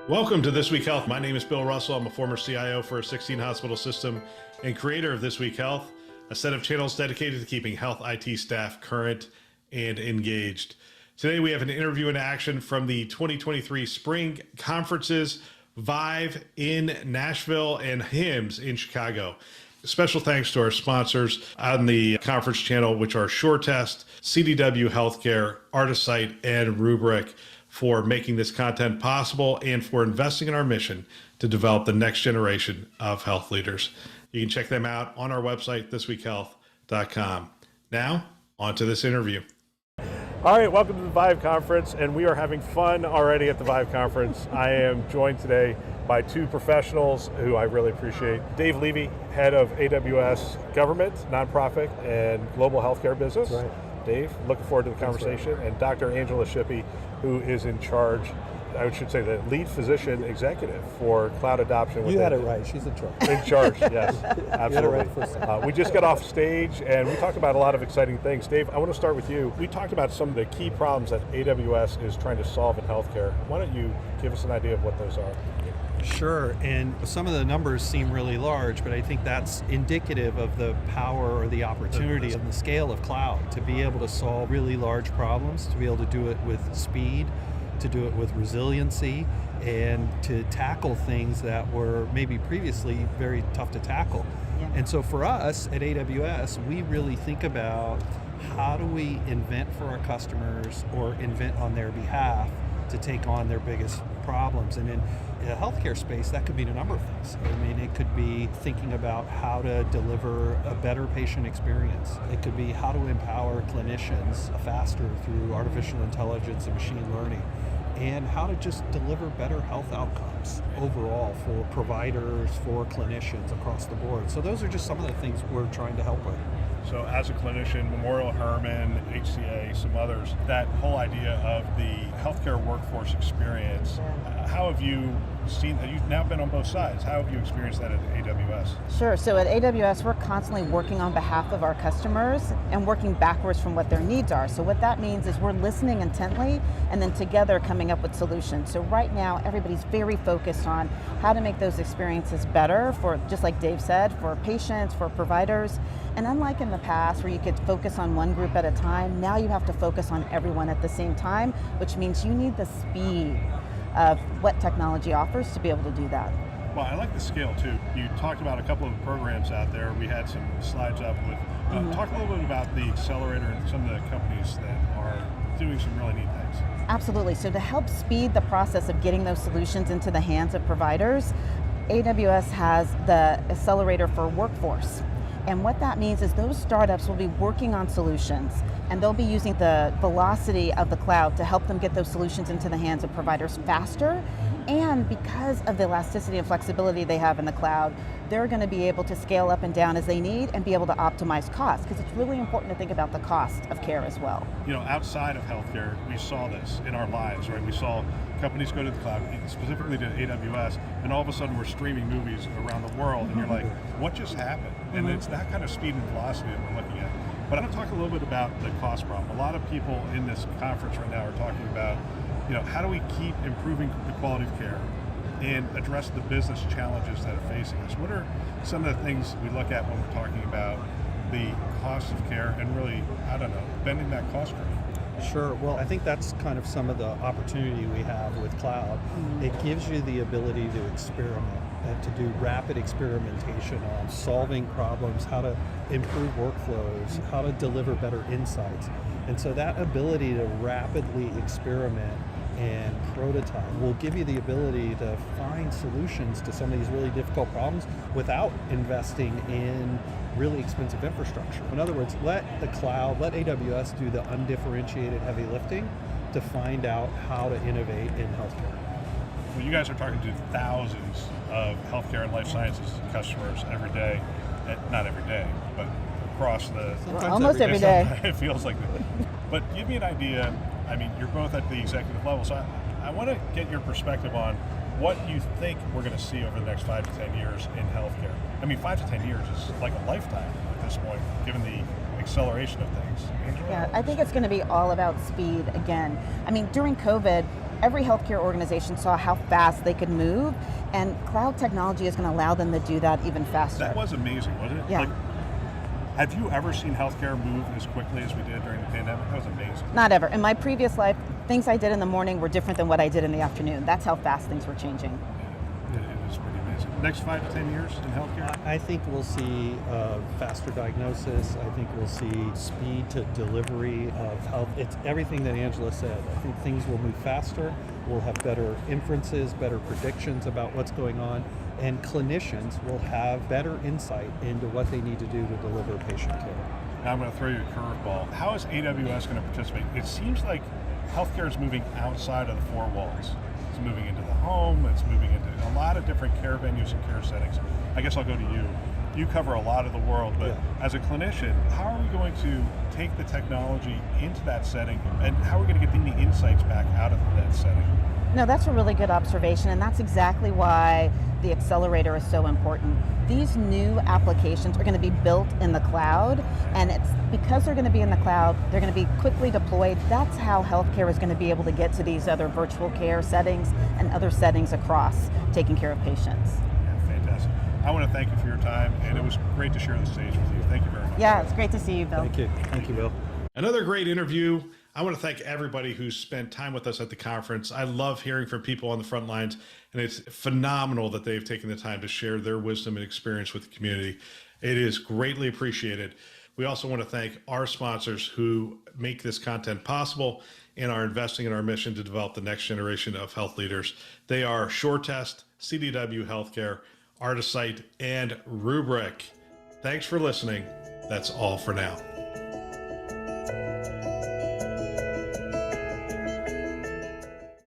Welcome to This Week Health. My name is Bill Russell. I'm a former CIO for a 16 hospital system and creator of This Week Health, a set of channels dedicated to keeping health IT staff current and engaged. Today we have an interview in action from the 2023 spring conferences, ViVE in Nashville and HIMSS in Chicago. Special thanks to our sponsors on the conference channel, which are SureTest, CDW Healthcare, Artisight, and Rubric, for making this content possible and for investing in our mission to develop the next generation of health leaders. You can check them out on our website, thisweekhealth.com. Now, on to this interview. All right, welcome to the ViVE conference, and we are having fun already at the ViVE conference. I am joined today by two professionals who I really appreciate. Dave Levy, head of AWS government, nonprofit, and global healthcare business. Right. Dave, looking forward to the conversation. And Dr. Angela Shippy, who is in charge, I should say the lead physician executive for cloud adoption. You had it right, she's in charge. In charge, yes, absolutely. You had it right We just got off stage and we talked about a lot of exciting things. Dave, I want to start with you. We talked about some of the key problems that AWS is trying to solve in healthcare. Why don't you give us an idea of what those are? Sure, and some of the numbers seem really large, but I think that's indicative of the power or the opportunity and the scale of cloud to be able to solve really large problems, to be able to do it with speed, to do it with resiliency, and to tackle things that were maybe previously very tough to tackle. Yeah. And so for us at AWS, we really think about how do we invent for our customers or invent on their behalf to take on their biggest problems. And in the healthcare space, that could mean a number of things. I mean, it could be thinking about how to deliver a better patient experience. It could be how to empower clinicians faster through artificial intelligence and machine learning, and how to just deliver better health outcomes overall for providers, for clinicians across the board. So those are just some of the things we're trying to help with. So as a clinician, Memorial Hermann, HCA, some others, that whole idea of the healthcare workforce experience, how have you seen that? You've now been on both sides. How have you experienced that at AWS? Sure, so at AWS, we're constantly working on behalf of our customers and working backwards from what their needs are. So what that means is we're listening intently and then together coming up with solutions. So right now, everybody's very focused on how to make those experiences better for, just like Dave said, for patients, for providers. And unlike in the past where you could focus on one group at a time, now you have to focus on everyone at the same time, which means you need the speed of what technology offers to be able to do that. Well, I like the scale too. You talked about a couple of programs out there. We had some slides up with, talk a little bit about the accelerator and some of the companies that are doing some really neat things. Absolutely, so to help speed the process of getting those solutions into the hands of providers, AWS has the accelerator for workforce. And what that means is those startups will be working on solutions and they'll be using the velocity of the cloud to help them get those solutions into the hands of providers faster. And because of the elasticity and flexibility they have in the cloud, they're going to be able to scale up and down as they need and be able to optimize costs, because it's really important to think about the cost of care as well. You know, outside of healthcare, we saw this in our lives, right? We saw companies go to the cloud, specifically to AWS, and all of a sudden we're streaming movies around the world, and you're like, what just happened? And it's that kind of speed and velocity that we're looking at. But I want to talk a little bit about the cost problem. A lot of people in this conference right now are talking about, you know, how do we keep improving the quality of care and address the business challenges that are facing us? What are some of the things we look at when we're talking about the cost of care and really, I don't know, bending that cost curve? Sure, well, I think that's kind of some of the opportunity we have with cloud. It gives you the ability to experiment and to do rapid experimentation on solving problems, how to improve workflows, how to deliver better insights. And so that ability to rapidly experiment and prototype will give you the ability to find solutions to some of these really difficult problems without investing in really expensive infrastructure. In other words, let the cloud, let AWS do the undifferentiated heavy lifting to find out how to innovate in healthcare. Well, you guys are talking to thousands of healthcare and life sciences customers every day. Not every day, but across the... Almost every day. It feels like that. But give me an idea. I mean, you're both at the executive level, so I want to get your perspective on what you think we're going to see over the next 5 to 10 years in healthcare. I mean, 5 to 10 years is like a lifetime at this point, given the acceleration of things. Yeah, I think it's going to be all about speed again. I mean, during COVID, every healthcare organization saw how fast they could move, and cloud technology is going to allow them to do that even faster. That was amazing, wasn't it? Yeah. Have you ever seen healthcare move as quickly as we did during the pandemic? That was amazing. Not ever. In my previous life, things I did in the morning were different than what I did in the afternoon. That's how fast things were changing. It is pretty amazing. Next 5 to 10 years in healthcare? I think we'll see faster diagnosis. I think we'll see speed to delivery of health. It's everything that Angela said. I think things will move faster. We'll have better inferences, better predictions about what's going on, and clinicians will have better insight into what they need to do to deliver patient care. Now I'm going to throw you a curveball. How is AWS going to participate? It seems like healthcare is moving outside of the four walls. It's moving into the home. It's moving into a lot of different care venues and care settings. I guess I'll go to you. You cover a lot of the world, but as a clinician, how are we going to take the technology into that setting, and how are we going to get the insights back out of that setting? No, that's a really good observation, and that's exactly why the accelerator is so important. These new applications are going to be built in the cloud, and it's because they're going to be in the cloud, they're going to be quickly deployed. That's how healthcare is going to be able to get to these other virtual care settings and other settings across taking care of patients. Yeah, fantastic. I want to thank you for your time, and it was great to share the stage with you. Thank you very much. Yeah, it's great to see you, Bill. Thank you. Thank you, Bill. Another great interview. I want to thank everybody who's spent time with us at the conference. I love hearing from people on the front lines, and it's phenomenal that they've taken the time to share their wisdom and experience with the community. It is greatly appreciated. We also want to thank our sponsors who make this content possible and are investing in our mission to develop the next generation of health leaders. They are SureTest, CDW Healthcare, Artisight, and Rubrik. Thanks for listening. That's all for now.